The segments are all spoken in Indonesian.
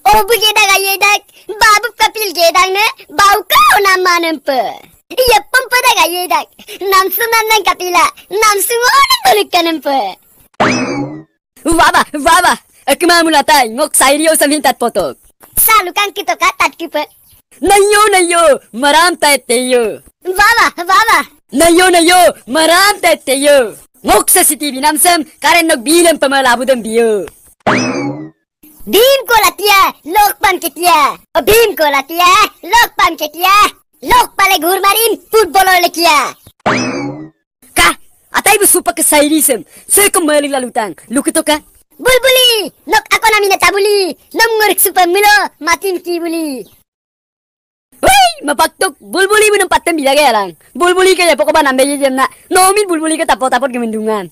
Obu gedak ayedak, babu kapil gedak ne, bau kau namanem pe. Yeppam pada ayedak, namsu nanang kapila, namsu orang balikanam pe. Waba, akma mulatai ngok sairi osam hintat potok. Salukan kita katat kipe. Nayo, maram tayo. Waba. Nayo, maram tayo. Ngok sa CCTV namsam karen nok bilang pamalabudam biyo. Bhim ko latia, lokpan kitia. Bhim ko latia, lokpan kitia. Lok pale ghur marin, football lekia. Ka, atay busupa ka sairisem. Soy ko maling lalutang. Lukito ka? Bulbuli, nok ako namin natabuli. Namngorik supamilo, matin kibuli. Wey, mapaktok. Bulbuli mo ng patem bilagay lang. Bulbuli ka yapo ko ba nambe jem na. Nomin bulbuli ka tapot-tapot gemendungan.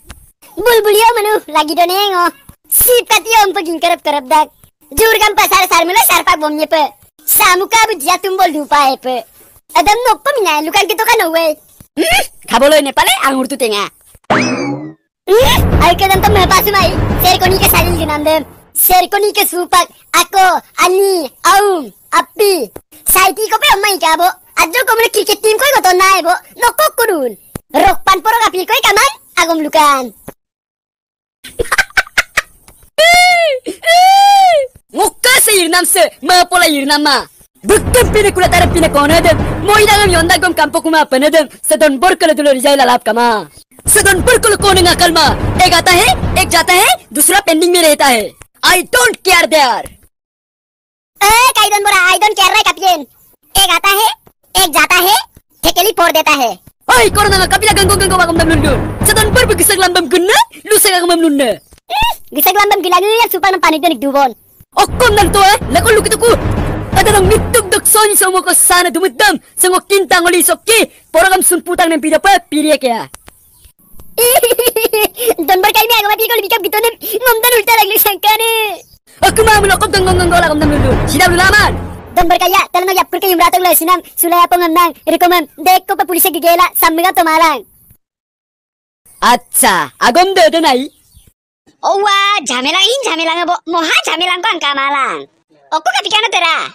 Bulbuli o manu, lagi donengo. Sip katio paging karap-karap dak. Jurgam pasar sarmula sarpak bomnya pe. Samuka bujia tumbol dupa pe. Adam nok pamina lukan kito kan we. Kabolo Nepale angur tu tenga. Ay kadang tam pasumai. Serkoni ke salil ginandem. Serkoni ke supak ako ani aum appi. Saiti ko pe omai kabo. Adjo ko mene cricket team ko goton nai bo. Nokok kurun. Rokpan poro kapil ko kaman agom lukan. Ngokka sa irnamse, mapola irnama. Bukan pinakula tarap pinakonadem. Mo idangam yondagom kampo kuma panadem. Sadon borkala dulo rijay lalap kama. सदन पर कुल कोने का कलमा एक आता है एक जाता है दूसरा पेंडिंग में रहता है आई डोंट केयर देयर काइदन बोरा आई डोंट केयर रे कैप्टन एक आता है एक जाता है ठेकेली फोड़ देता है आई कोरोना का कपिला गंगो bagam dam lundu सदन पर gisag lambam kunna lusa ka mamnunna gisag lambam gilagi ya supan pani tenik dubon okkom nan to lakon lukito ku adang mitug dok soni somo ko sana dumudam sango kintang oli sokki poragam sunputang nem pida pa piriya kya Don berkali ni aku mati kalau bikap gitu nih ngomdan ulta lagi sangkane. Aku mau melokok gong lah ngomdan dulu. Sudah dulu aman. Don berkaya telan nak yapur ke yumratok lah sinam sulai apa ngomdan rekomend dek ko pa polisi gigela sambil to malang. Acha, agom de nai. Oh wah, jamelang abo moha jamelang ko ang kamalang. Oku kapikana tera.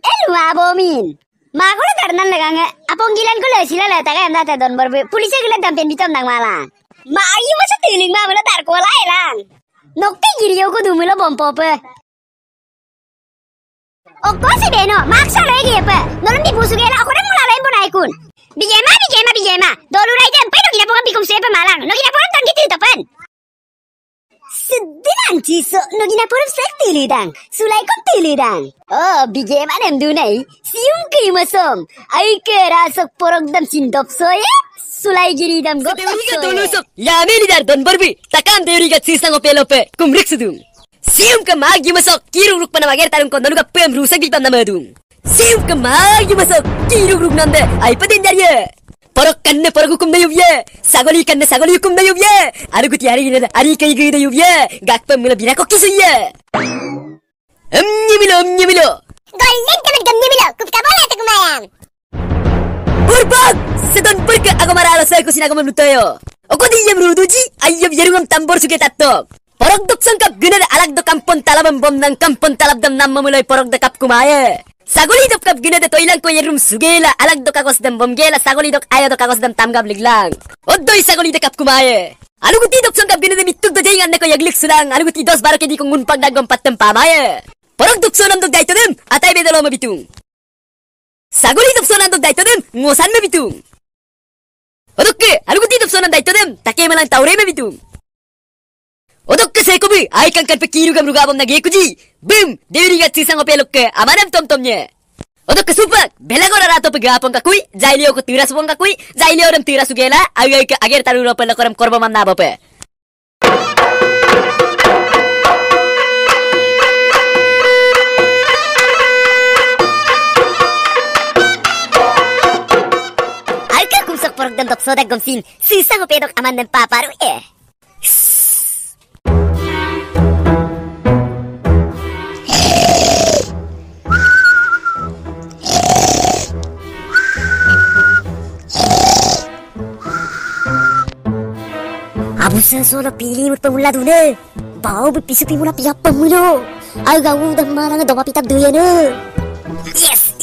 Elu abomin. Magulo karnan lagang apong gilan ko lah sila lah taga anda te don berbe polisi gila dampen bitom nang malang. Maayo mo sa tiling ma wala tar ko wala lang. Nokte giriyo ko dumilo bompope. O ko si beno, maksa lagi apa? Nolong di pusu gela ako rin mula lain po na ikun. Bijema. Dolo ray dyan, pero ginapukan bikom sepa malang. No ginapukan tang kititapan. Sedang ciso, no ginapukan sek tilidang. Sulay kong tilidang. Oh, bijema nem dunay. Siyong kimasom. Ay kerasok porogdam sindop soya. Sulai giri dam go. Teoriga dolusok. Ya meni dar don barbi. Takan teoriga sisang opelope. Kumrik sudum. Sium ka magi masok. Kiruk ruk panamager tarung kondonu ka pem rusak di pandamadung. Sium ka magi masok. Kiruk ruk nande. Ay padin darya. Porok kanne porok hukum na yubye. Sagoli kanne sagoli hukum na yubye. Aruguti ari gina ari kai gina yubye. Gakpam mula bina kokki suye. Milo. Golden teman gemnyemilo. Kupka bola te kumayang. Urbag! Sedon perke ako maralo sa kusina ko mamlutayo. Ako di yam ruduji, ayam yarungam tambor suke tatok. Porok dok sangkap guna alag do kampon talabam bom nang kampon talabdam nam mamulay porok da kap kumaye. Sagoli dok kap guna de toilang ko yarum sugela alag do kakos dam bom gela sagoli dok ayo do kakos dam tamgab liglang. Oddoy sagoli de kap kumaye. Aluguti dok sangkap guna de mitug do jaingan ne ko yaglik sudang aluguti dos barake di ko ngunpag dagom patem pamaye. Porok dok sonam dok daito dem atay bedalo mabitung. Sagoli dobsonan dok daito dem ngosan me bitung. Odokke aluguti dobsonan daito dem take malang taure me bitung. Odokke sekobi ai kan kiru gam rugabom nage kuji. Bum deuri ga sisang opelokke amanam tomtomnya. Odokke supak belagora rato pegapong kakui jailio ko tiras pong kakui jailio dem tiras sugela agai ke ager taru ro pelokoram korba manna bape. Porok dan dok soda gomsin sisa ngopedok aman dan paparu Abu sa solo pili mut pemula dune bau bepisu pimula pihak pemulo Agaw udah malang do mapitag duyan. Yes,